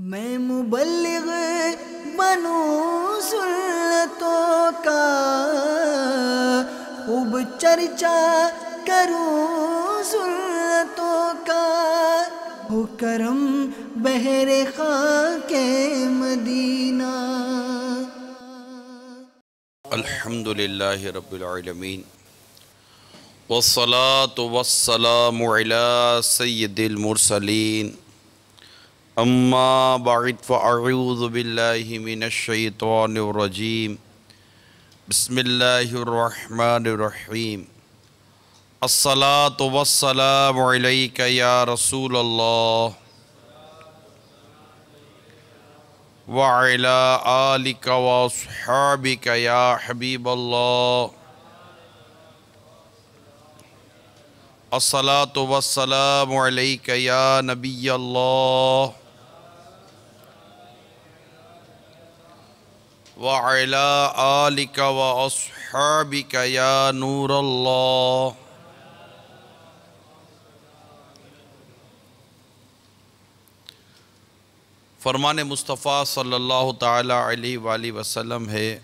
میں مبلغ بنوں سنتوں کا، خوب چرچا کروں سنتوں کا، ہو کرم بحر خاک مدینہ۔ الحمدللہ رب العالمین، والصلاة والسلام علی سید المرسلین، اما بعد فاعوذ باللہ من الشیطان الرجیم، بسم اللہ الرحمن الرحیم۔ الصلاة والسلام علیک یا رسول اللہ وعلی آلک واصحابک یا حبیب اللہ۔ الصلاة والسلام علیک یا نبی اللہ وعلی آلک واصحابک یا نور اللہ۔ فرمان مصطفیٰ صلی اللہ تعالی علیہ وآلہ وسلم ہے،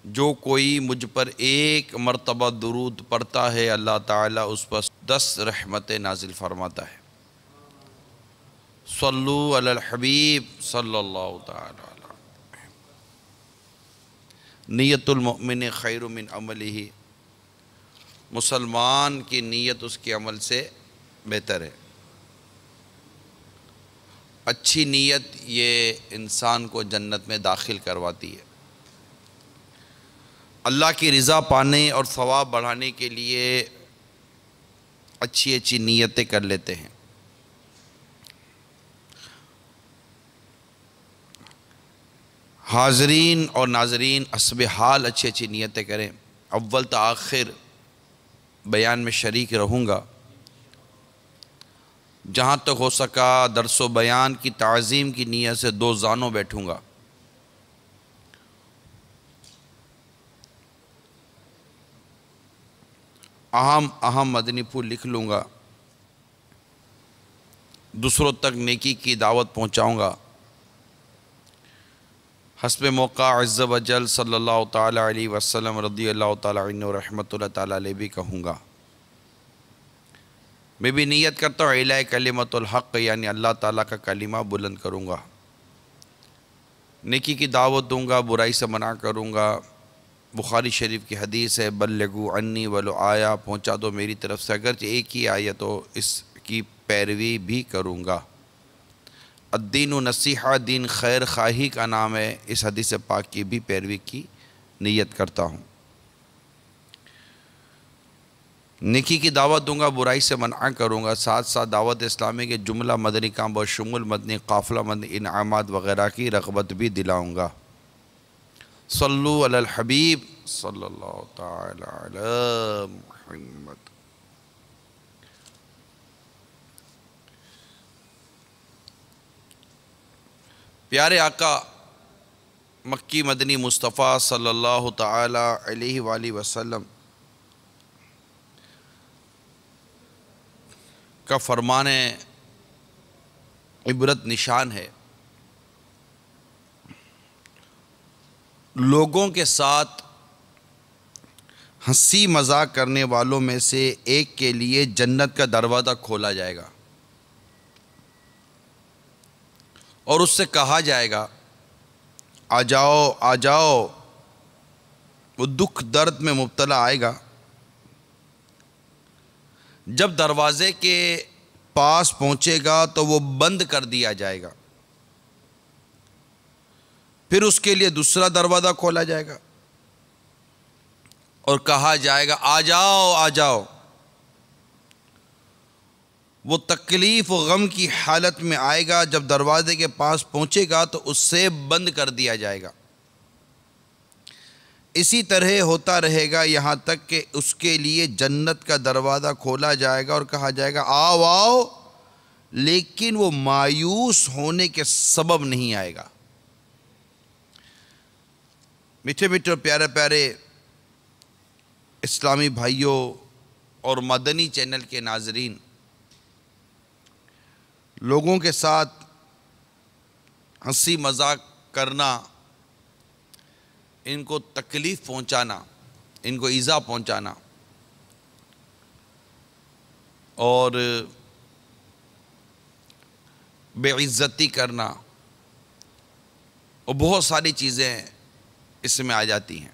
جو کوئی مجھ پر ایک مرتبہ درود پڑھتا ہے اللہ تعالیٰ اس پر 10 رحمتیں نازل فرماتا ہے۔ صلو علی الحبیب صلی اللہ تعالی علیہ۔ نیت المؤمن خیر من عملہ، مسلمان کی نیت اس کے عمل سے بہتر ہے۔ اچھی نیت یہ انسان کو جنت میں داخل کرواتی ہے۔ اللہ کی رضا پانے اور ثواب بڑھانے کے لیے اچھی اچھی نیتیں کر لیتے ہیں۔ حاضرین اور ناظرین حسب حال اچھی اچھی نیتیں کریں۔ اول تا آخر بیان میں شریک رہوں گا، جہاں تک ہو سکا درس و بیان کی تعظیم کی نیت سے 2 زانوں بیٹھوں گا۔ اہم مدنی پھول لکھ لوں گا، دوسروں تک نیکی کی دعوت پہنچاؤں گا۔ حسب موقع عز و جل صلی اللہ تعالی علیہ وسلم رضی اللہ تعالی عنہ رحمۃ اللہ تعالی علیہ بھی کہوں گا۔ میں بھی نیت کرتا ہوں اعلاء کلمۃ الحق، یعنی اللہ تعالیٰ کا کلمہ بلند کروں گا، نیکی کی دعوت دوں گا، برائی سے منع کروں گا۔ بخاری شریف کی حدیث ہے، بلغوا عنی ولو آیا، پہنچا دو میری طرف سے اگرچہ ایک ہی آیت ہو، اس کی پیروی بھی کروں گا۔ الدین نصیحہ، دین خیر خواہی کا نام ہے، اس حدیث پاک کی بھی پیروی کی نیت کرتا ہوں۔ نیکی کی دعوت دوں گا، برائی سے منع کروں گا، ساتھ ساتھ دعوت اسلامی کے جملہ مدنی کام بشمول مدنی قافلہ مدنی انعامات وغیرہ کی رغبت بھی دلاؤں گا۔ صلو علی الحبیب صلی اللہ تعالی علی محمد۔ پیارے آقا مکی مدنی مصطفیٰ صلی اللہ تعالی علیہ وآلہ وسلم کا فرمان عبرت نشان ہے، لوگوں کے ساتھ ہنسی مذاق کرنے والوں میں سے ایک کے لیے جنت کا دروازہ کھولا جائے گا اور اس سے کہا جائے گا آ جاؤ آ جاؤ۔ وہ دکھ درد میں مبتلا آئے گا، جب دروازے کے پاس پہنچے گا تو وہ بند کر دیا جائے گا، پھر اس کے لیے دوسرا دروازہ کھولا جائے گا اور کہا جائے گا آ جاؤ آ جاؤ۔ وہ تکلیف و غم کی حالت میں آئے گا، جب دروازے کے پاس پہنچے گا تو اس سے بند کر دیا جائے گا۔ اسی طرح ہوتا رہے گا یہاں تک کہ اس کے لیے جنت کا دروازہ کھولا جائے گا اور کہا جائے گا آؤ آؤ، لیکن وہ مایوس ہونے کے سبب نہیں آئے گا۔ میٹھے میٹھے اور پیارے پیارے اسلامی بھائیوں اور مدنی چینل کے ناظرین، لوگوں کے ساتھ ہنسی مذاق کرنا، ان کو تکلیف پہنچانا، ان کو ایذا پہنچانا اور بے عزتی کرنا، اور بہت ساری چیزیں اس میں آ جاتی ہیں۔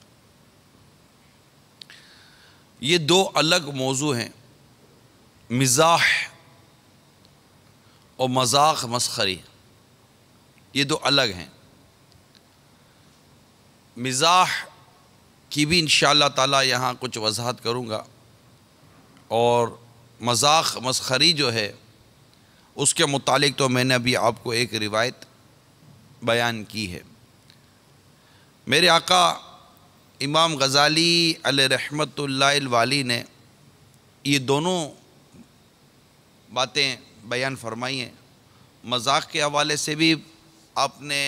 یہ دو الگ موضوع ہیں، مزاح اور مذاق مسخری، یہ دو الگ ہیں۔ مزاح کی بھی انشاءاللہ تعالی یہاں کچھ وضاحت کروں گا، اور مذاق مسخری جو ہے اس کے متعلق تو میں نے ابھی آپ کو ایک روایت بیان کی ہے۔ میرے آقا امام غزالی علیہ رحمت اللہ الوالی نے یہ دونوں باتیں بیان فرمائی ہیں۔ مذاق کے حوالے سے بھی آپ نے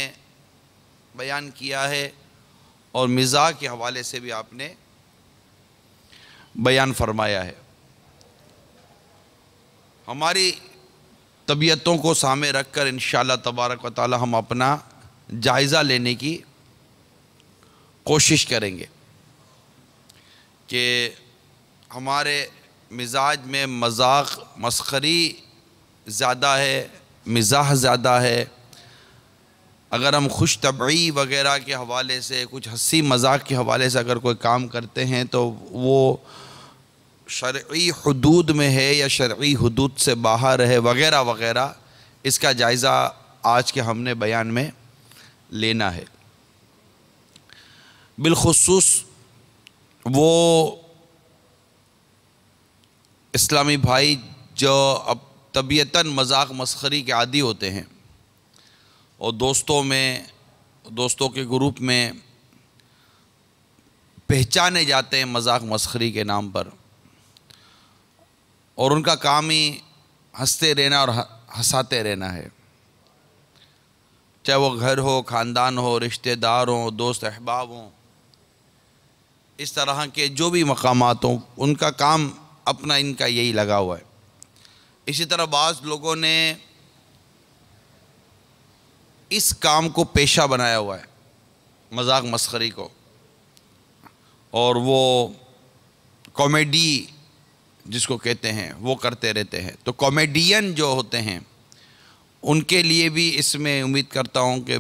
بیان کیا ہے، اور مزاح کے حوالے سے بھی آپ نے بیان فرمایا ہے۔ ہماری طبیعتوں کو سامنے رکھ کر انشاءاللہ تبارک و تعالی ہم اپنا جائزہ لینے کی کوشش کریں گے کہ ہمارے مزاج میں مذاق مسخری زیادہ ہے، مزاح زیادہ ہے۔ اگر ہم خوش طبعی وغیرہ کے حوالے سے، کچھ ہنسی مذاق کے حوالے سے اگر کوئی کام کرتے ہیں تو وہ شرعی حدود میں ہے یا شرعی حدود سے باہر ہے وغیرہ وغیرہ، اس کا جائزہ آج کے ہم نے بیان میں لینا ہے۔ بالخصوص وہ اسلامی بھائی جو اب طبیعتاً مذاق مسخری کے عادی ہوتے ہیں، اور دوستوں کے گروپ میں پہچانے جاتے ہیں مذاق مسخری کے نام پر، اور ان کا کام ہی ہنستے رہنا اور ہنساتے رہنا ہے، چاہے وہ گھر ہو، خاندان ہو، رشتہ دار ہوں، دوست احباب ہوں، اس طرح کے جو بھی مقامات ہوں، ان کا کام اپنا ان کا یہی لگا ہوا ہے۔ اسی طرح بعض لوگوں نے اس کام کو پیشہ بنایا ہوا ہے، مذاق مسخری کو، اور وہ کامیڈی جس کو کہتے ہیں وہ کرتے رہتے ہیں۔ تو کامیڈین جو ہوتے ہیں ان کے لیے بھی اس میں امید کرتا ہوں کہ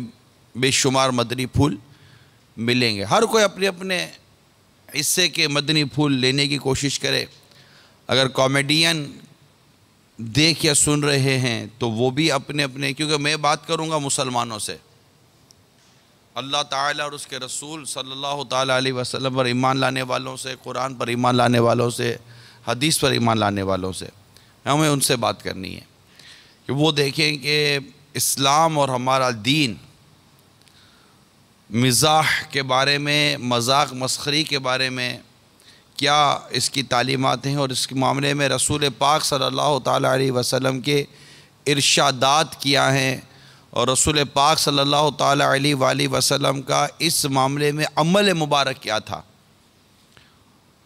بے شمار مدنی پھول ملیں گے۔ ہر کوئی اپنے اپنے حصے کے مدنی پھول لینے کی کوشش کرے۔ اگر کامیڈین دیکھ یا سن رہے ہیں تو وہ بھی اپنے اپنے، کیونکہ میں بات کروں گا مسلمانوں سے، اللہ تعالیٰ اور اس کے رسول صلی اللہ تعالیٰ علیہ وسلم پر ایمان لانے والوں سے، قرآن پر ایمان لانے والوں سے، حدیث پر ایمان لانے والوں سے، ہمیں ان سے بات کرنی ہے کہ وہ دیکھیں کہ اسلام اور ہمارا دین مزاح کے بارے میں، مذاق مسخری کے بارے میں کیا اس کی تعلیمات ہیں، اور اس کے معاملے میں رسول پاک صلی اللہ تعالیٰ علیہ وسلم کے ارشادات کیا ہیں، اور رسول پاک صلی اللہ تعالیٰ علیہ وآلہ وسلم کا اس معاملے میں عمل مبارک کیا تھا،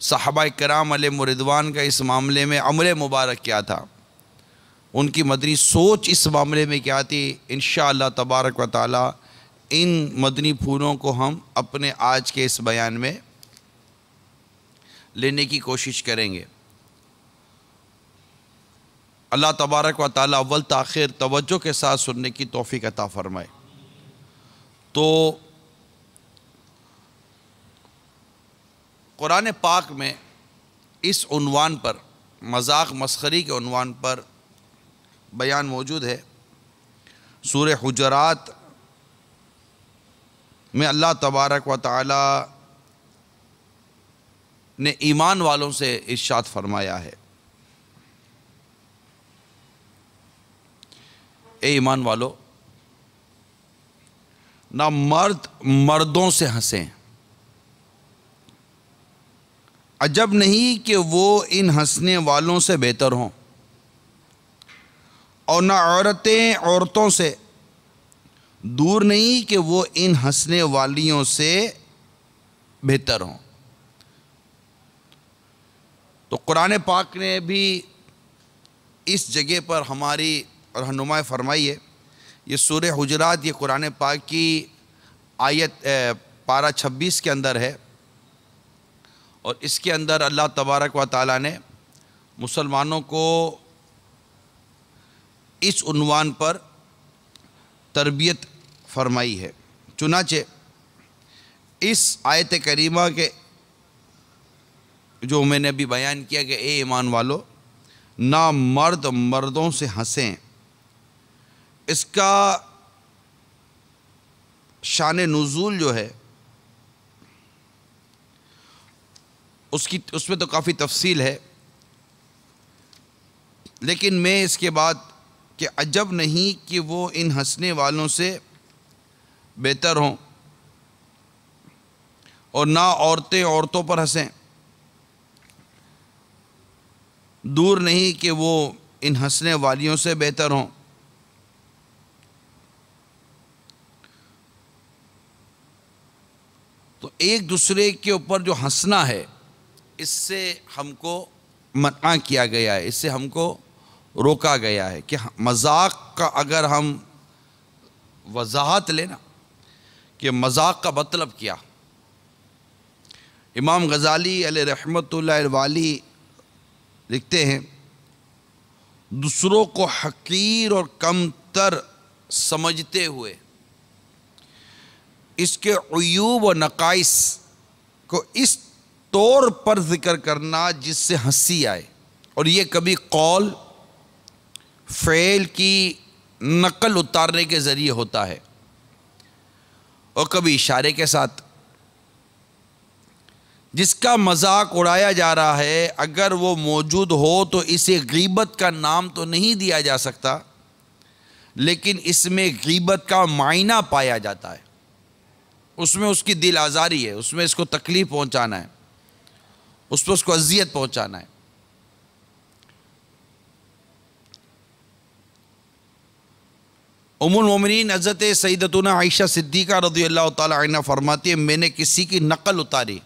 صحابہ کرام علیہ رضوان کا اس معاملے میں عمل مبارک کیا تھا، ان کی مدنی سوچ اس معاملے میں کیا تھی، انشاءاللہ تبارک و تعالیٰ ان مدنی پھولوں کو ہم اپنے آج کے اس بیان میں لینے کی کوشش کریں گے۔ اللہ تبارک و تعالیٰ اول تاخیر توجہ کے ساتھ سننے کی توفیق عطا فرمائے۔ تو قرآن پاک میں اس عنوان پر، مذاق مسخری کے عنوان پر بیان موجود ہے۔ سورہ حجرات میں اللہ تبارک و تعالی نے ایمان والوں سے ارشاد فرمایا ہے، اے ایمان والو، نہ مرد مردوں سے ہنسیں، عجب نہیں کہ وہ ان ہنسنے والوں سے بہتر ہوں، اور نہ عورتیں عورتوں سے دور نہیں کہ وہ ان ہنسنے والیوں سے بہتر ہوں۔ تو قرآن پاک نے بھی اس جگہ پر ہماری رہنمائی فرمائی ہے۔ یہ سورہ حجرات، یہ قرآن پاک کی آیت پارہ 26 کے اندر ہے، اور اس کے اندر اللہ تبارک و تعالیٰ نے مسلمانوں کو اس عنوان پر تربیت فرمائی ہے۔ چنانچہ اس آیت کریمہ کے جو میں نے ابھی بیان کیا کہ اے ایمان والو، نہ مرد مردوں سے ہنسیں، اس کا شان نزول جو ہے اس میں تو کافی تفصیل ہے، لیکن میں اس کے بعد کہ عجب نہیں کہ وہ ان ہنسنے والوں سے بہتر ہوں، اور نہ عورتیں عورتوں پر ہنسیں، دور نہیں کہ وہ ان ہنسنے والیوں سے بہتر ہوں۔ تو ایک دوسرے کے اوپر جو ہنسنا ہے، اس سے ہم کو منع کیا گیا ہے، اس سے ہم کو روکا گیا ہے کہ مذاق کا اگر ہم وضاحت لینا کہ مذاق کا مطلب کیا۔ امام غزالی علیہ رحمۃ اللہ الوالی لکھتے ہیں، دوسروں کو حقیر اور کم تر سمجھتے ہوئے اس کے عیوب و نقائص کو اس طور پر ذکر کرنا جس سے ہنسی آئے، اور یہ کبھی قول فعل کی نقل اتارنے کے ذریعے ہوتا ہے، اور کبھی اشارے کے ساتھ۔ جس کا مذاق اڑایا جا رہا ہے اگر وہ موجود ہو تو اسے غیبت کا نام تو نہیں دیا جا سکتا، لیکن اس میں غیبت کا معنی پایا جاتا ہے، اس میں اس کی دل آزاری ہے، اس میں اس کو تکلیف پہنچانا ہے، اس پر اس کو اذیت پہنچانا ہے۔ ام المومنین حضرت سیدتنا عائشہ صدیقہ رضی اللہ تعالی عنہ فرماتی ہے، میں نے کسی کی نقل اتاری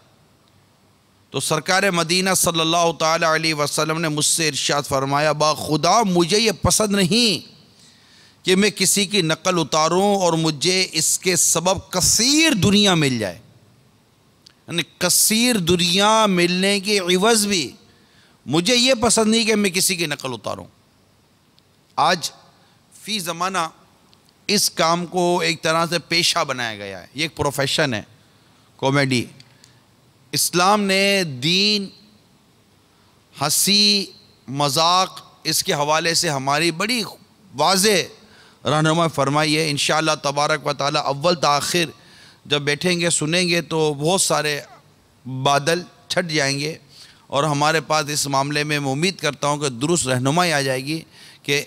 تو سرکار مدینہ صلی اللہ تعالی علیہ وسلم نے مجھ سے ارشاد فرمایا، با خدا مجھے یہ پسند نہیں کہ میں کسی کی نقل اتاروں اور مجھے اس کے سبب کثیر دنیا مل جائے، یعنی کثیر دنیا ملنے کے عوض بھی مجھے یہ پسند نہیں کہ میں کسی کی نقل اتاروں۔ آج فی زمانہ اس کام کو ایک طرح سے پیشہ بنایا گیا ہے، یہ ایک پروفیشن ہے، کامیڈی۔ اسلام نے دین، ہنسی، مذاق، اس کے حوالے سے ہماری بڑی واضح رہنمائی فرمائی ہے۔ انشاءاللہ تبارک و تعالی اول تاخیر جب بیٹھیں گے سنیں گے تو بہت سارے بادل چھٹ جائیں گے، اور ہمارے پاس اس معاملے میں امید کرتا ہوں کہ درست رہنمائی آ جائے گی کہ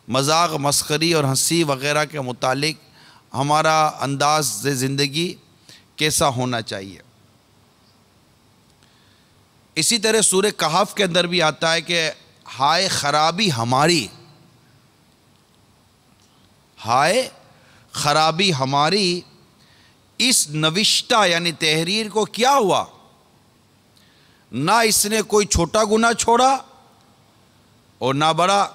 مذاق، مسخری اور ہنسی وغیرہ کے متعلق ہمارا انداز زندگی کیسا ہونا چاہیے۔ اسی طرح سورہ کہف کے اندر بھی آتا ہے کہ ہائے خرابی ہماری، ہائے خرابی ہماری، اس نوشتہ یعنی تحریر کو کیا ہوا، نہ اس نے کوئی چھوٹا گناہ چھوڑا اور نہ بڑا،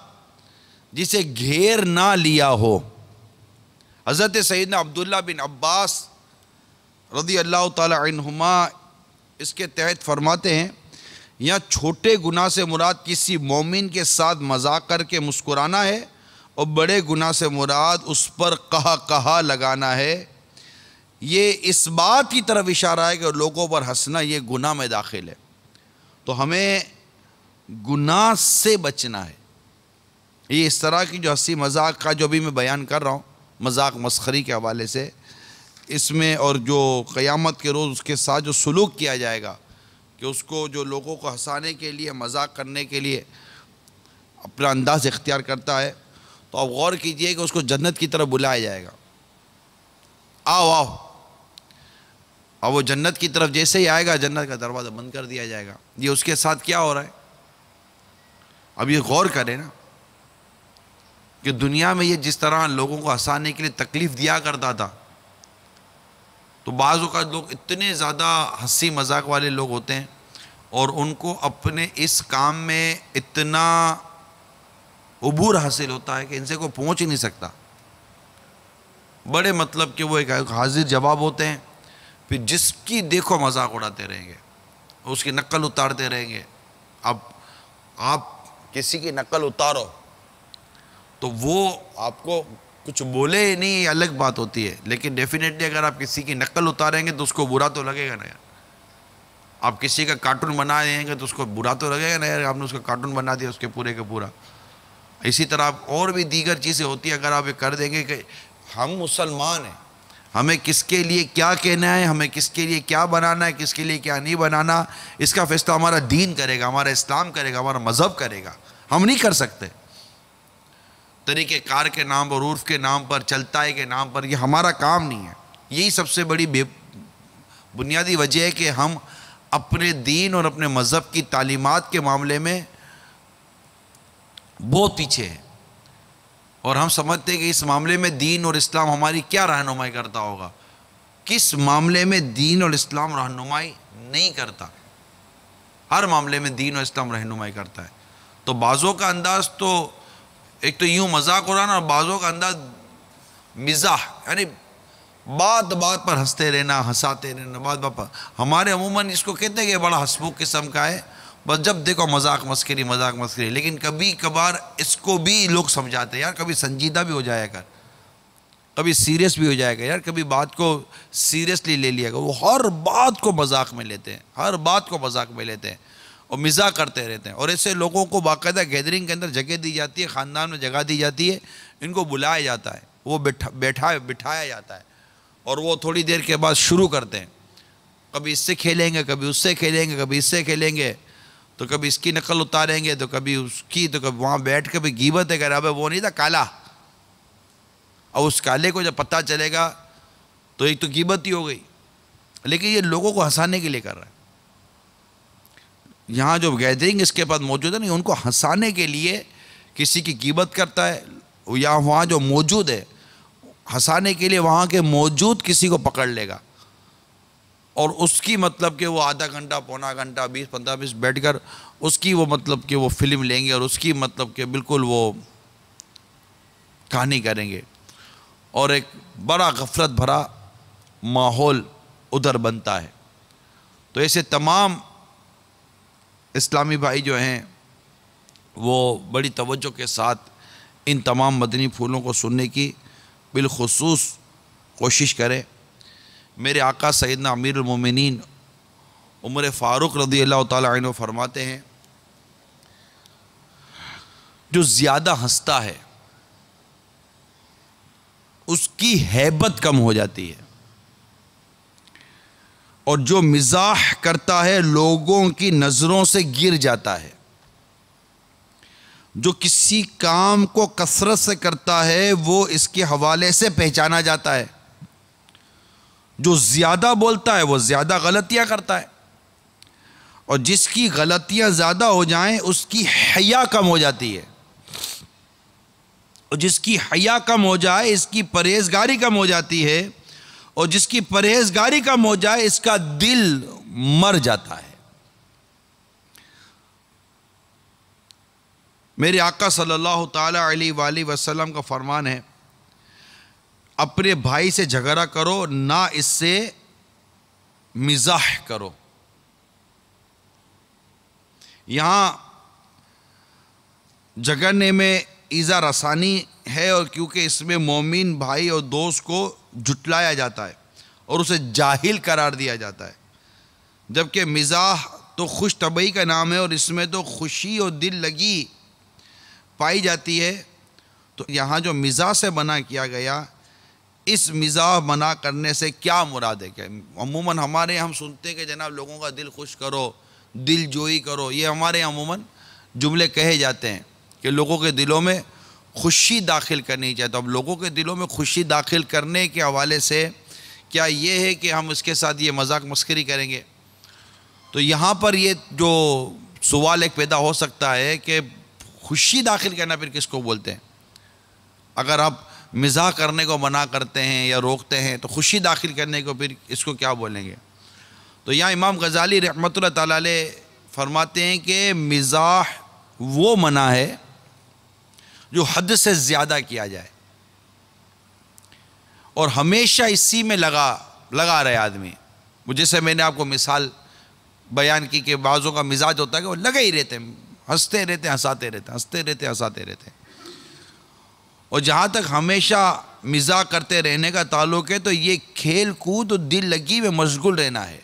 جسے گھیر نہ لیا ہو۔ حضرت سیدنا عبداللہ بن عباس رضی اللہ تعالی عنہما اس کے تحت فرماتے ہیں، یہاں چھوٹے گناہ سے مراد کسی مومن کے ساتھ مذاق کر کے مسکرانا ہے، اور بڑے گناہ سے مراد اس پر کہا لگانا ہے۔ یہ اس بات کی طرف اشارہ ہے کہ لوگوں پر ہنسنا یہ گناہ میں داخل ہے، تو ہمیں گناہ سے بچنا ہے۔ یہ اس طرح کی جو ہنسی مذاق کا جو بھی میں بیان کر رہا ہوں، مذاق مسخری کے حوالے سے، اس میں اور جو قیامت کے روز اس کے ساتھ جو سلوک کیا جائے گا کہ اس کو جو لوگوں کو ہنسانے کے لیے، مذاق کرنے کے لیے اپنا انداز اختیار کرتا ہے، تو آپ غور کیجئے کہ اس کو جنت کی طرف بلایا جائے گا، آؤ آؤ، اور وہ جنت کی طرف جیسے ہی آئے گا جنت کا دروازہ بند کر دیا جائے گا۔ یہ اس کے ساتھ کیا ہو رہا ہے؟ اب یہ غور کریں نا کہ دنیا میں یہ جس طرح لوگوں کو ہنسانے کے لیے تکلیف دیا کرتا تھا، تو بعض اوقات لوگ اتنے زیادہ ہنسی مذاق والے لوگ ہوتے ہیں اور ان کو اپنے اس کام میں اتنا عبور حاصل ہوتا ہے کہ ان سے کوئی پہنچ ہی نہیں سکتا، بڑے مطلب کہ وہ ایک حاضر جواب ہوتے ہیں، پھر جس کی دیکھو مذاق اڑاتے رہیں گے، اس کی نقل اتارتے رہیں گے۔ اب آپ کسی کی نقل اتارو تو وہ آپ کو کچھ بولے نہیں، یہ الگ بات ہوتی ہے، لیکن ڈیفینیٹلی اگر آپ کسی کی نقل اتاریں گے تو اس کو برا تو لگے گا نا یار۔ آپ کسی کا کارٹون بنا دیں گے تو اس کو برا تو لگے گا نا یار، آپ نے اس کا کارٹون بنا دیا اس کے پورے کا پورا۔ اسی طرح اور بھی دیگر چیزیں ہوتی ہیں، اگر آپ یہ کر دیں گے کہ ہم مسلمان ہیں، ہمیں کس کے لیے کیا کہنا ہے، ہمیں کس کے لیے کیا بنانا ہے، کس کے لیے کیا نہیں بنانا، اس کا فیصلہ ہمارا دین کرے گا، ہمارا اسلام کرے گا، ہمارا مذہب کرے گا، ہم نہیں کر سکتے۔ طریقہ کار کے نام پر، عرف کے نام پر، چلتا ہے کے نام پر، یہ ہمارا کام نہیں ہے۔ یہی سب سے بڑی بنیادی وجہ ہے کہ ہم اپنے دین اور اپنے مذہب کی تعلیمات کے معاملے میں بہت پیچھے ہیں، اور ہم سمجھتے ہیں کہ اس معاملے میں دین اور اسلام ہماری کیا رہنمائی کرتا ہوگا۔ کس معاملے میں دین اور اسلام رہنمائی نہیں کرتا؟ ہر معاملے میں دین اور اسلام رہنمائی کرتا ہے۔ تو بعضوں کا انداز تو ایک تو یوں مذاق اڑانا، اور بعضوں کا انداز مزاح، یعنی بات بات پر ہنستے رہنا، ہنساتے رہنا، بات بات پر۔ ہمارے عموماً اس کو کہتے ہیں کہ بڑا ہنسمکھ قسم کا ہے، بس جب دیکھو مذاق مسخری، لیکن کبھی کبھار اس کو بھی لوگ سمجھاتے ہیں یار کبھی سنجیدہ بھی ہو جائے گا، کبھی سیریس بھی ہو جائے گا یار، کبھی بات کو سیریسلی لے لیا گا۔ وہ ہر بات کو مذاق میں لیتے ہیں، ہر بات کو مذاق میں لیتے ہیں اور مزاح کرتے رہتے ہیں، اور ایسے لوگوں کو باقاعدہ گیدرنگ کے اندر جگہ دی جاتی ہے، خاندان میں جگہ دی جاتی ہے، ان کو بلایا جاتا ہے، وہ بٹھایا جاتا ہے، اور وہ تھوڑی دیر کے بعد شروع کرتے ہیں، کبھی اس سے کھیلیں گے، کبھی اس سے کھیلیں گے، کبھی اس سے کھیلیں گے، تو کبھی اس کی نقل اتاریں گے، تو کبھی اس کی، تو کبھی وہاں بیٹھ کے بھی غیبت ہے کہ ابے وہ نہیں تھا کالا، اور اس کالے کو جب پتہ چلے گا تو ایک تو غیبت ہی ہو گئی۔ لیکن یہ لوگوں کو ہنسانے کے لیے کر رہا ہے۔ یہاں جو گیدرنگ اس کے بعد موجود ہے نا، ان کو ہنسانے کے لیے کسی کی غیبت کرتا ہے، یا وہاں جو موجود ہے ہنسانے کے لیے وہاں کے موجود کسی کو پکڑ لے گا، اور اس کی مطلب کہ وہ آدھا گھنٹہ، پونا گھنٹہ، 20-15 بیٹھ کر اس کی وہ مطلب کہ وہ فلم لیں گے، اور اس کی مطلب کہ بالکل وہ کہانی کریں گے، اور ایک بڑا غفلت بھرا ماحول ادھر بنتا ہے۔ تو ایسے تمام اسلامی بھائی جو ہیں وہ بڑی توجہ کے ساتھ ان تمام مدنی پھولوں کو سننے کی بالخصوص کوشش کریں۔ میرے آقا سیدنا امیر المومنین عمر فاروق رضی اللہ تعالیٰ عنہ فرماتے ہیں، جو زیادہ ہنستا ہے اس کی ہیبت کم ہو جاتی ہے، اور جو مزاح کرتا ہے لوگوں کی نظروں سے گر جاتا ہے۔ جو کسی کام کو کثرت سے کرتا ہے وہ اس کے حوالے سے پہچانا جاتا ہے۔ جو زیادہ بولتا ہے وہ زیادہ غلطیاں کرتا ہے، اور جس کی غلطیاں زیادہ ہو جائیں اس کی حیا کم ہو جاتی ہے، اور جس کی حیا کم ہو جائے اس کی پرہیزگاری کم ہو جاتی ہے، اور جس کی پرہیزگاری کم ہو جائے اس کا دل مر جاتا ہے۔ میرے آقا صلی اللہ تعالیٰ علیہ وآلہ وسلم کا فرمان ہے، اپنے بھائی سے جھگڑا کرو، نہ اس سے مزاح کرو۔ یہاں جھگڑنے میں ایذا رسانی ہے، اور کیونکہ اس میں مومن بھائی اور دوست کو جھٹلایا جاتا ہے اور اسے جاہل قرار دیا جاتا ہے، جبکہ مزاح تو خوش طبعی کا نام ہے، اور اس میں تو خوشی اور دل لگی پائی جاتی ہے۔ تو یہاں جو مزاح سے منع کیا گیا، اس مزاح منع کرنے سے کیا مراد ہے؟ کہ عموماً ہمارے یہاں ہم سنتے ہیں کہ جناب لوگوں کا دل خوش کرو، دل جوئی کرو، یہ ہمارے یہاں عموماً جملے کہے جاتے ہیں کہ لوگوں کے دلوں میں خوشی داخل کرنی چاہیے۔ تو اب لوگوں کے دلوں میں خوشی داخل کرنے کے حوالے سے کیا یہ ہے کہ ہم اس کے ساتھ یہ مذاق مسخری کریں گے؟ تو یہاں پر یہ جو سوال ایک پیدا ہو سکتا ہے کہ خوشی داخل کرنا پھر کس کو بولتے ہیں؟ اگر آپ مزاح کرنے کو منع کرتے ہیں یا روکتے ہیں تو خوشی داخل کرنے کو پھر اس کو کیا بولیں گے؟ تو یہاں امام غزالی رحمۃ اللہ تعالیٰ علیہ فرماتے ہیں کہ مزاح وہ منع ہے جو حد سے زیادہ کیا جائے، اور ہمیشہ اسی میں لگا رہے آدمی. جیسے میں نے آپ کو مثال بیان کی کہ بعضوں کا مزاج ہوتا ہے کہ وہ لگے ہی رہتے ہیں, ہنستے رہتے ہنساتے رہتے, ہنستے رہتے ہنساتے رہتے. اور جہاں تک ہمیشہ مزاح کرتے رہنے کا تعلق ہے تو یہ کھیل کود اور دل لگی میں مشغول رہنا ہے.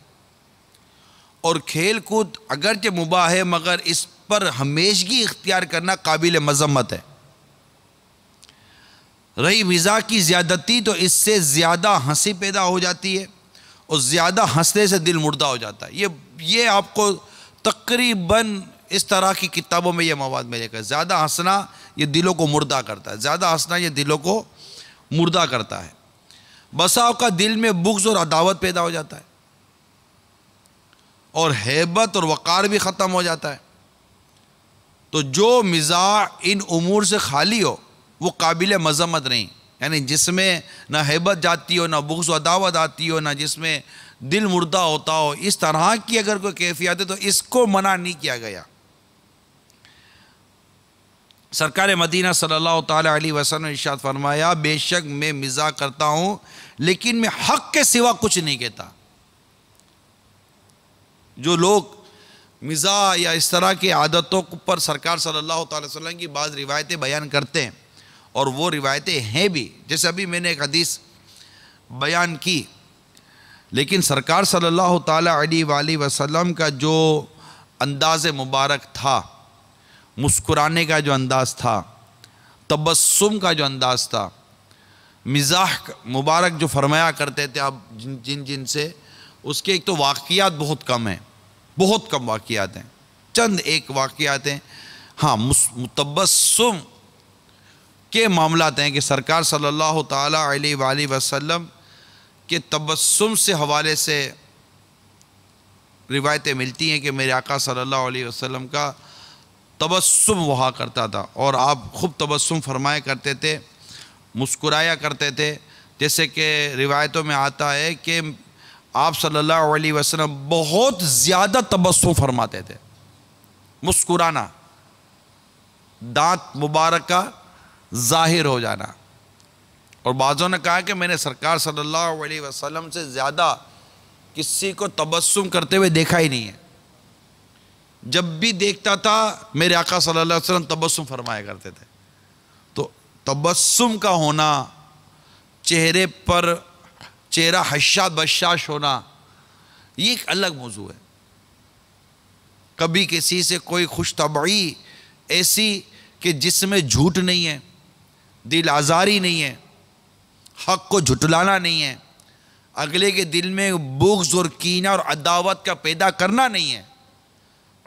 اور کھیل کود اگرچہ مباح ہے مگر اس پر ہمیشگی اختیار کرنا قابل مذمت ہے. رہی مزاح کی زیادتی تو اس سے زیادہ ہنسی پیدا ہو جاتی ہے اور زیادہ ہنسنے سے دل مردہ ہو جاتا ہے. یہ آپ کو تقریباً اس طرح کی کتابوں میں یہ مواد ملے گا. زیادہ ہنسنا یہ دلوں کو مردہ کرتا ہے, زیادہ ہنسنا یہ دلوں کو مردہ کرتا ہے. بسا اوقات دل میں بغض اور عداوت پیدا ہو جاتا ہے اور ہیبت اور وقار بھی ختم ہو جاتا ہے. تو جو مزاح ان امور سے خالی ہو وہ قابل مذمت نہیں, یعنی جس میں نہ ہیبت جاتی ہو, نہ بغض و عداوت آتی ہو, نہ جس میں دل مردہ ہوتا ہو, اس طرح کی اگر کوئی کیفیت ہے تو اس کو منع نہیں کیا گیا. سرکار مدینہ صلی اللہ تعالی علیہ وسلم نے ارشاد فرمایا, بے شک میں مزاح کرتا ہوں لیکن میں حق کے سوا کچھ نہیں کہتا. جو لوگ مزاح یا اس طرح کی عادتوں پر سرکار صلی اللہ تعالی وسلم کی بعض روایتیں بیان کرتے ہیں, اور وہ روایتیں ہیں بھی, جیسے ابھی میں نے ایک حدیث بیان کی, لیکن سرکار صلی اللہ تعالی علیہ وآلہ وسلم کا جو انداز مبارک تھا, مسکرانے کا جو انداز تھا, تبسم کا جو انداز تھا, مزاح مبارک جو فرمایا کرتے تھے آپ جن سے, اس کے ایک تو واقعات بہت کم ہیں, بہت کم واقعات ہیں, چند ایک واقعات ہیں. ہاں, تبسم کے معاملات ہیں کہ سرکار صلی اللہ تعالی علیہ وآلہ وسلم کے تبسم سے حوالے سے روایتیں ملتی ہیں کہ میرے آقا صلی اللہ علیہ وسلم کا تبسم ہوا کرتا تھا, اور آپ خوب تبسم فرمایا کرتے تھے, مسکرایا کرتے تھے. جیسے کہ روایتوں میں آتا ہے کہ آپ صلی اللہ علیہ وسلم بہت زیادہ تبسم فرماتے تھے, مسکرانا, دانت مبارک کا ظاہر ہو جانا. اور بعضوں نے کہا کہ میں نے سرکار صلی اللہ علیہ وسلم سے زیادہ کسی کو تبسم کرتے ہوئے دیکھا ہی نہیں ہے. جب بھی دیکھتا تھا میرے آقا صلی اللہ علیہ وسلم تبسم فرمایا کرتے تھے. تو تبسم کا ہونا, چہرے پر چہرہ حشاد بشاش ہونا, یہ ایک الگ موضوع ہے. کبھی کسی سے کوئی خوش طبعی ایسی کہ جس میں جھوٹ نہیں ہے, دل آزاری نہیں ہے, حق کو جھٹلانا نہیں ہے, اگلے کے دل میں بغض اور کینہ اور عداوت کا پیدا کرنا نہیں ہے,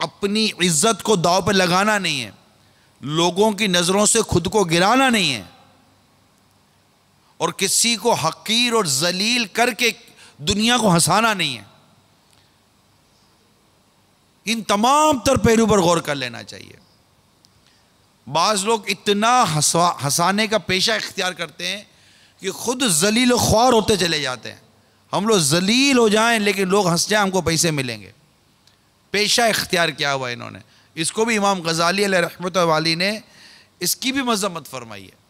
اپنی عزت کو داؤ پہ لگانا نہیں ہے, لوگوں کی نظروں سے خود کو گرانا نہیں ہے, اور کسی کو حقیر اور ذلیل کر کے دنیا کو ہنسانا نہیں ہے. ان تمام تر پہلو پر غور کر لینا چاہیے. بعض لوگ اتنا ہنسانے کا پیشہ اختیار کرتے ہیں کہ خود ذلیل و خوار ہوتے چلے جاتے ہیں. ہم لوگ ذلیل ہو جائیں لیکن لوگ ہنس جائیں, ہم کو پیسے ملیں گے. پیشہ اختیار کیا ہوا انہوں نے. اس کو بھی امام غزالی علیہ رحمۃ والی نے اس کی بھی مذمت فرمائی ہے.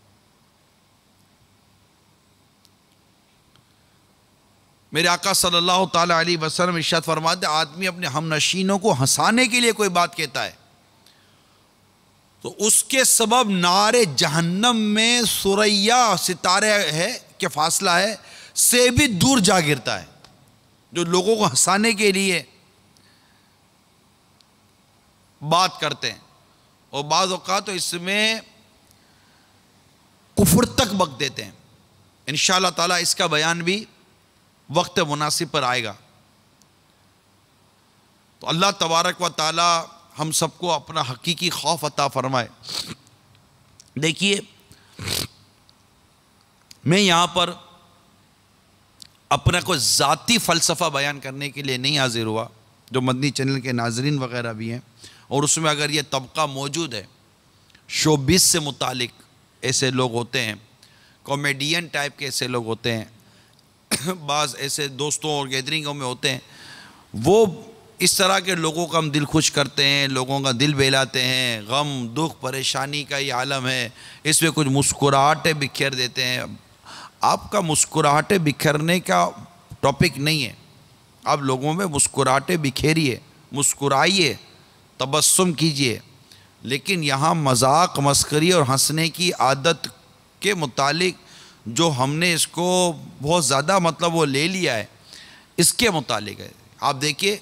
میرے آقا صلی اللہ تعالی علیہ وسلم ارشاد فرماتے ہیں, آدمی اپنے ہم نشینوں کو ہنسانے کے لیے کوئی بات کہتا ہے تو اس کے سبب نار جہنم میں ثریا ستارے ہے کہ فاصلہ ہے سے بھی دور جا گرتا ہے. جو لوگوں کو ہنسانے کے لیے بات کرتے ہیں, اور بعض اوقات تو اس میں کفر تک بک دیتے ہیں. انشاءاللہ تعالی اس کا بیان بھی وقت مناسب پر آئے گا. تو اللہ تبارک و تعالی ہم سب کو اپنا حقیقی خوف عطا فرمائے. دیکھیے, میں یہاں پر اپنا کوئی ذاتی فلسفہ بیان کرنے کے لیے نہیں حاضر ہوا, جو مدنی چینل کے ناظرین وغیرہ بھی ہیں, اور اس میں اگر یہ طبقہ موجود ہے, شوبز سے متعلق ایسے لوگ ہوتے ہیں, کامیڈین ٹائپ کے ایسے لوگ ہوتے ہیں, بعض ایسے دوستوں اور گیدرنگوں میں ہوتے ہیں, وہ اس طرح کے لوگوں کا ہم دل خوش کرتے ہیں, لوگوں کا دل بہلاتے ہیں. غم دکھ پریشانی کا یہ عالم ہے, اس میں کچھ مسکراہٹیں بکھیر دیتے ہیں. آپ کا مسکراہٹیں بکھرنے کا ٹاپک نہیں ہے. آپ لوگوں میں مسکراہٹیں بکھیریے, مسکرائیے, تبسم کیجئے, لیکن یہاں مذاق مسخری اور ہنسنے کی عادت کے متعلق جو ہم نے اس کو بہت زیادہ مطلب وہ لے لیا ہے, اس کے متعلق ہے. آپ دیکھیے,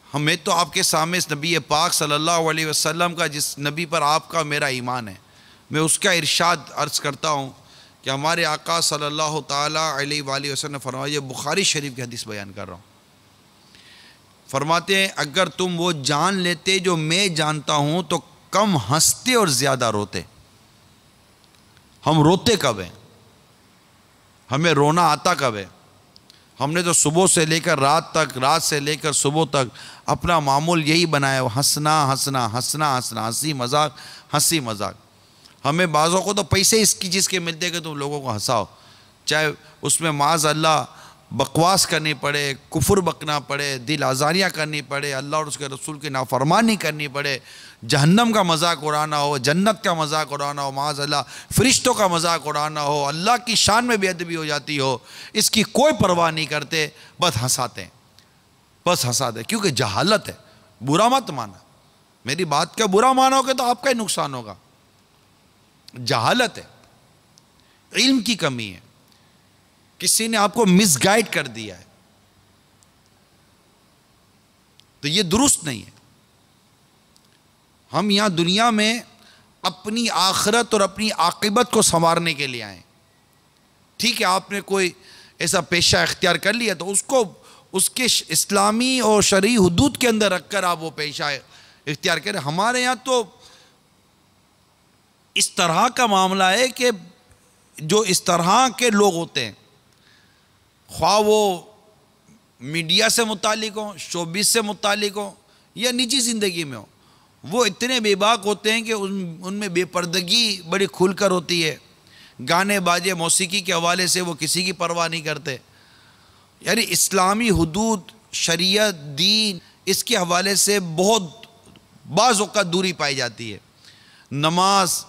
ہمیں تو آپ کے سامنے اس نبی پاک صلی اللہ علیہ وسلم کا, جس نبی پر آپ کا میرا ایمان ہے, میں اس کا ارشاد عرض کرتا ہوں کہ ہمارے آقا صلی اللہ تعالیٰ علیہ وآلہ وسلم نے فرمایا, یہ بخاری شریف کی حدیث بیان کر رہا ہوں, فرماتے ہیں اگر تم وہ جان لیتے جو میں جانتا ہوں تو کم ہنستے اور زیادہ روتے. ہم روتے کب ہیں؟ ہمیں رونا آتا کب ہے؟ ہم نے تو صبح سے لے کر رات تک, رات سے لے کر صبح تک اپنا معمول یہی بنایا ہے, ہنسنا ہنسنا ہنسنا ہنسنا, ہنسی مذاق ہنسی مذاق. ہمیں بعضوں کو تو پیسے اس کی چیز کے ملتے کہ تم لوگوں کو ہنساؤ, چاہے اس میں معاذ اللہ بکواس کرنی پڑے, کفر بکنا پڑے, دل آزاریاں کرنی پڑے, اللہ اور اس کے رسول کی نافرمانی کرنی پڑے, جہنم کا مذاق اڑانا ہو, جنت کا مذاق اڑانا ہو, معاذ اللہ فرشتوں کا مذاق اڑانا ہو, اللہ کی شان میں بے ادبی ہو جاتی ہو, اس کی کوئی پرواہ نہیں کرتے, بس ہنساتے ہیں, بس ہنساتے ہیں, کیونکہ جہالت ہے. برا مت مانا, میری بات کا برا مانو گے تو آپ کا ہی نقصان ہوگا. جہالت ہے, علم کی کمی ہے, کسی نے آپ کو مس گائیڈ کر دیا ہے, تو یہ درست نہیں ہے. ہم یہاں دنیا میں اپنی آخرت اور اپنی عاقبت کو سنوارنے کے لیے آئے. ٹھیک ہے, آپ نے کوئی ایسا پیشہ اختیار کر لیا تو اس کو اس کے اسلامی اور شرعی حدود کے اندر رکھ کر آپ وہ پیشہ اختیار کریں. ہمارے یہاں تو اس طرح کا معاملہ ہے کہ جو اس طرح کے لوگ ہوتے ہیں, خواہ وہ میڈیا سے متعلق ہوں, شوبز سے متعلق ہوں, یا نجی زندگی میں ہوں, وہ اتنے بے باک ہوتے ہیں کہ ان میں بے پردگی بڑی کھل کر ہوتی ہے. گانے باجے موسیقی کے حوالے سے وہ کسی کی پرواہ نہیں کرتے. یعنی اسلامی حدود, شریعت, دین, اس کے حوالے سے بہت بعض اوقات دوری پائی جاتی ہے. نماز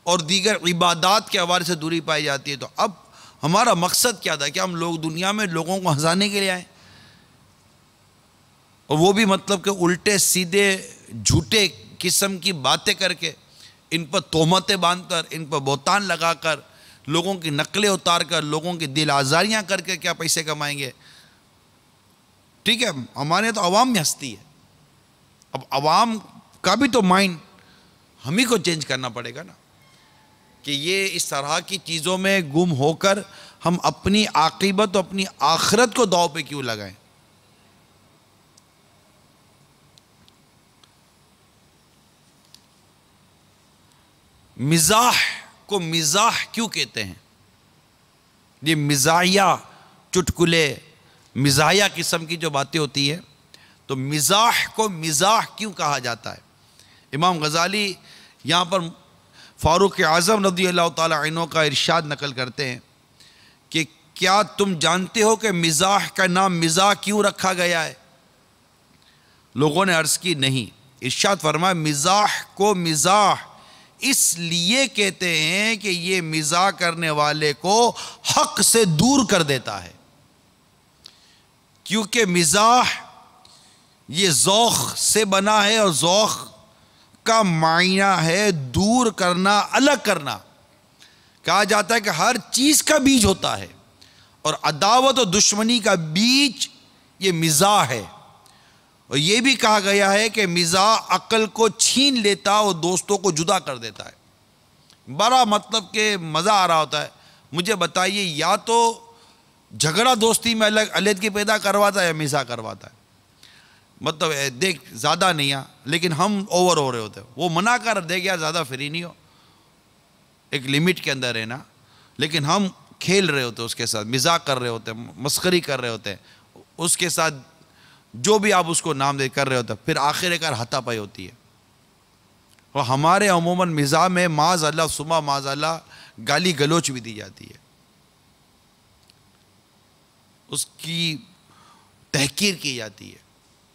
اور دیگر عبادات کے حوالے سے دوری پائی جاتی ہے. تو اب ہمارا مقصد کیا تھا کہ ہم لوگ دنیا میں لوگوں کو ہنسانے کے لیے آئیں, اور وہ بھی مطلب کہ الٹے سیدھے جھوٹے قسم کی باتیں کر کے, ان پر تہمتیں باندھ کر, ان پر بہتان لگا کر, لوگوں کی نقلیں اتار کر, لوگوں کی دل آزاریاں کر کے کیا پیسے کمائیں گے. ٹھیک ہے, ہمارے تو عوام میں ہستی ہے. اب عوام کا بھی تو مائنڈ ہم ہی کو چینج کرنا پڑے گا نا, کہ یہ اس طرح کی چیزوں میں گم ہو کر ہم اپنی عاقبت اور اپنی آخرت کو داؤ پہ کیوں لگائیں. مزاح کو مزاح کیوں کہتے ہیں؟ یہ مزاحیہ چٹکلے, مزاحیہ قسم کی جو باتیں ہوتی ہیں, تو مزاح کو مزاح کیوں کہا جاتا ہے؟ امام غزالی یہاں پر فاروق اعظم رضی اللہ تعالی عنہ کا ارشاد نقل کرتے ہیں کہ کیا تم جانتے ہو کہ مزاح کا نام مزاح کیوں رکھا گیا ہے؟ لوگوں نے عرض کی نہیں. ارشاد فرمایا مزاح کو مزاح اس لیے کہتے ہیں کہ یہ مزاح کرنے والے کو حق سے دور کر دیتا ہے, کیونکہ مزاح یہ ذوق سے بنا ہے, اور ذوق کا معنی ہے دور کرنا, الگ کرنا. کہا جاتا ہے کہ ہر چیز کا بیج ہوتا ہے, اور عداوت و دشمنی کا بیج یہ مزاح ہے. اور یہ بھی کہا گیا ہے کہ مزاح عقل کو چھین لیتا اور دوستوں کو جدا کر دیتا ہے. بڑا مطلب کہ مزہ آ رہا ہوتا ہے. مجھے بتائیے, یا تو جھگڑا دوستی میں علیحدگی پیدا کرواتا ہے یا مزاح کرواتا ہے. مطلب دیکھ زیادہ نہیں ہے, لیکن ہم اوور ہو رہے ہوتے ہیں. وہ منع کر دے گیا زیادہ فری نہیں ہو, ایک لمٹ کے اندر رہنا, لیکن ہم کھیل رہے ہوتے ہیں اس کے ساتھ, مزاح کر رہے ہوتے ہیں, مسخری کر رہے ہوتے ہیں اس کے ساتھ, جو بھی آپ اس کو نام دے کر رہے ہوتے ہیں. پھر آخر کار ہاتھا پائی ہوتی ہے. اور ہمارے عموماً مزاح میں معاذ اللہ ثم معاذ اللہ گالی گلوچ بھی دی جاتی ہے, اس کی تحقیر کی جاتی ہے.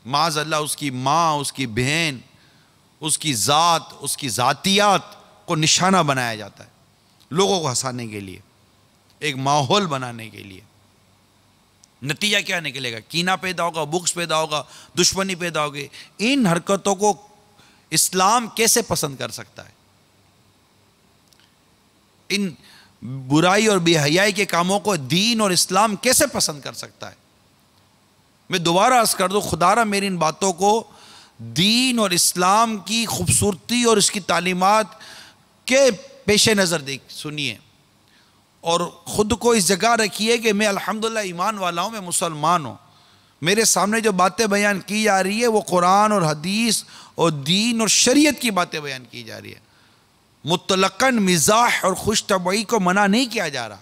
معاذ اللہ اس کی ماں, اس کی بہن, اس کی ذات, اس کی ذاتیات کو نشانہ بنایا جاتا ہے لوگوں کو ہنسانے کے لیے. ایک ماحول بنانے کے لیے. نتیجہ کیا نکلے گا؟ کینہ پیدا ہوگا، بغض پیدا ہوگا، دشمنی پیدا ہوگی. ان حرکتوں کو اسلام کیسے پسند کر سکتا ہے؟ ان برائی اور بے حیائی کے کاموں کو دین اور اسلام کیسے پسند کر سکتا ہے؟ میں دوبارہ عرض کر دوں، خدا را میری ان باتوں کو دین اور اسلام کی خوبصورتی اور اس کی تعلیمات کے پیش نظر سنیے، اور خود کو اس جگہ رکھیے کہ میں الحمدللہ ایمان والا ہوں، میں مسلمان ہوں. میرے سامنے جو باتیں بیان کی جا رہی ہے وہ قرآن اور حدیث اور دین اور شریعت کی باتیں بیان کی جا رہی ہے. مطلقاً مزاح اور خوش طبعی کو منع نہیں کیا جا رہا،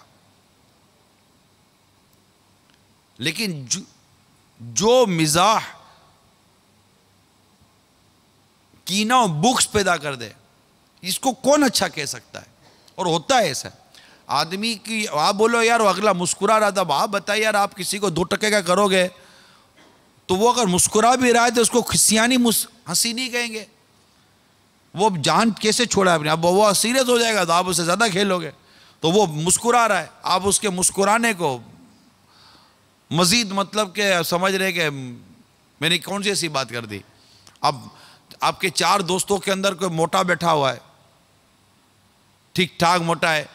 لیکن جو مزاح کینہ و بغض پیدا کر دے، اس کو کون اچھا کہہ سکتا ہے؟ اور ہوتا ہے ایسا. آدمی کی آپ بولو یار وہ اگلا مسکرا رہا تھا، آپ بتائیے یار آپ کسی کو 2 ٹکے کا کرو گے تو وہ اگر مسکرا بھی رہا ہے تو اس کو کھسیانی ہنسی نہیں کہیں گے. وہ جان کیسے چھوڑا اپنے، اب وہ سیریس ہو جائے گا تو آپ اسے زیادہ کھیلو گے. تو وہ مسکرا رہا ہے، آپ اس کے مسکرانے کو مزید مطلب کہ سمجھ رہے کہ میں نے کون سی ایسی بات کر دی. اب آپ کے 4 دوستوں کے اندر کوئی موٹا بیٹھا ہوا ہے، ٹھیک ٹھاک موٹا ہے،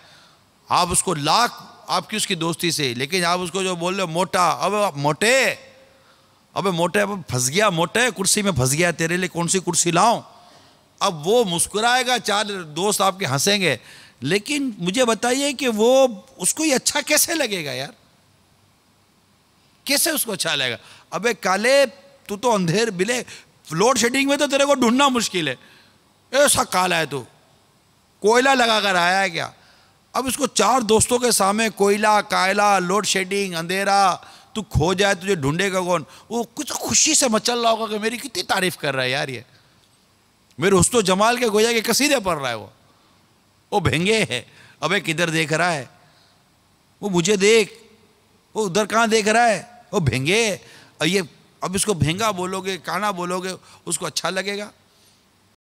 آپ اس کو لاکھ آپ کی اس کی دوستی سے، لیکن آپ اس کو جو بول رہے موٹا، اب موٹے، اب موٹے، اب پھنس گیا، موٹے کرسی میں پھنس گیا، تیرے لیے کون سی کرسی لاؤں. اب وہ مسکرائے گا، 4 دوست آپ کے ہنسیں گے، لیکن مجھے بتائیے کہ وہ اس کو یہ اچھا کیسے لگے گا یار؟ کیسے اس کو اچھا لگے گا؟ ابے کالے تو اندھیر بلے، لوڈ شیڈنگ میں تو تیرے کو ڈھونڈنا مشکل ہے، ایسا کالا ہے تو کوئلہ لگا کر آیا ہے کیا؟ اب اس کو 4 دوستوں کے سامنے کوئلہ، کائلہ، لوڈ شیڈنگ، اندھیرا، تو کھو جائے تجھے ڈھونڈے گا کون؟ وہ کچھ خوشی سے مچل رہا ہوگا کہ میری کتنی تعریف کر رہا ہے یار، یہ میرے حسن و جمال کے گویا کے قصیدے پڑھ رہا ہے. وہ بھینگے ہے، ابے کدھر دیکھ رہا ہے؟ وہ مجھے دیکھ، وہ ادھر کہاں دیکھ رہا ہے؟ وہ بھینگے. اب اس کو بھینگا بولو گے، کانا بولو گے، اس کو اچھا لگے گا؟